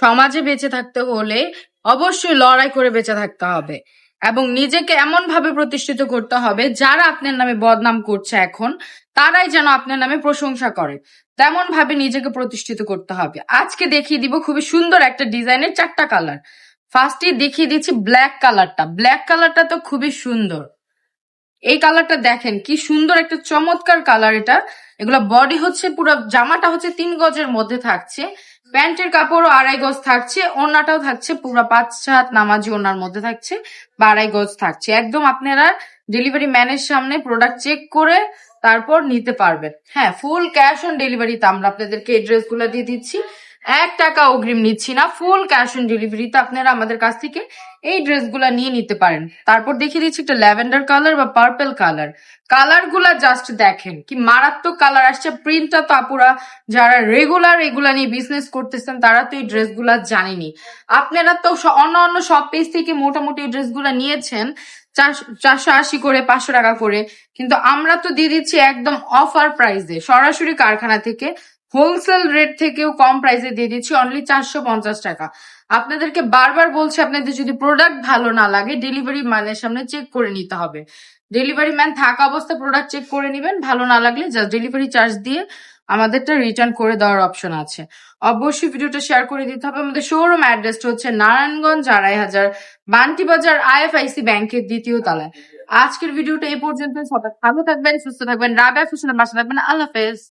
সমাজে বেঁচে থাকতে হলে অবশ্যই লড়াই করে বেঁচে থাকতে হবে এবং নিজেকে এমন ভাবে প্রতিষ্ঠিত করতে হবে যারা আপনার নামে বদনাম করছে এখন তারাই যেন আপনার নামে প্রশংসা করে তেমন ভাবে নিজেকে প্রতিষ্ঠিত করতে হবে। আজকে দেখিয়ে দিব খুবই সুন্দর একটা ডিজাইনের 4টা কালার। ফার্স্টে দেখিয়ে দিচ্ছি ব্ল্যাক কালারটা তো খুবই সুন্দর। এই কালারটা দেখেন কি সুন্দর একটা চমৎকার কালার এটা। এগুলা বডি হচ্ছে পুরো জামাটা হচ্ছে 3 গজের মধ্যে থাকছে, প্যান্টের কাপড়ও 2.5 গজ থাকছে, ওড়নাটাও থাকছে পুরো 5 হাত নামাজি ওড়নার মধ্যে থাকছে বা 2.5 গজ থাকছে। একদম আপনারা ডেলিভারি ম্যানের সামনে প্রোডাক্ট চেক করে তারপর নিতে পারবেন। হ্যাঁ, ফুল ক্যাশ অন ডেলিভারিতে আমরা আপনাদেরকে এই ড্রেসগুলো দিয়ে দিচ্ছি। 1 টাকা অগ্রিম নিচ্ছি না, ফুল ক্যাশ অন ডেলিভারিতে আপনারা আমাদের কাছ থেকে এই ড্রেসগুলা নিয়ে নিতে পারেন। তারপর দেখিয়ে দিচ্ছি একটা ল্যাভেন্ডার কালার বা পার্পল কালার। কালার গুলা জাস্ট দেখেন কি মারাত্মক কালার আসছে। প্রিন্টটা তো আপুরা যারা রেগুলার এগুলা নিয়ে বিজনেস করতেছেন তারা তো এই ড্রেসগুলা জানেনি। আপনারা তো অন্য অন্য সব পেজ থেকে মোটামুটি এই ড্রেসগুলা নিয়েছেন 480 করে, 500 টাকা করে, কিন্তু আমরা তো দিয়ে দিচ্ছি একদম অফার প্রাইসে, সরাসরি কারখানা থেকে হোলসেল রেট থেকেও কম প্রাইসে দিয়ে দিচ্ছি অনলি 450 টাকা। আপনাদেরকে বারবার বলছি, আপনাদের যদি প্রোডাক্ট ভালো না লাগে ডেলিভারি ম্যানের সামনে চেক করে নিতে হবে। ডেলিভারি ম্যান থাকা অবস্থায় প্রোডাক্ট চেক করে নেবেন, ভালো না লাগলে জাস্ট ডেলিভারি চার্জ দিয়ে আমাদেরটা রিটার্ন করে দেওয়ার অপশন আছে। অবশ্যই ভিডিওটা শেয়ার করে দিতে হবে। আমাদের শোরুম অ্যাড্রেসটা হচ্ছে নারায়ণগঞ্জ 2.5 বান্টি বাজার আইএফআইসি ব্যাংকের 2য় তলায়। আজকের ভিডিওটা এই পর্যন্ত। সবাই ভালো থাকবেন, সুস্থ থাকবেন, রাবেয়া ফ্যাশনের বাসা থাকবেন। আল্লাহ হাফেজ।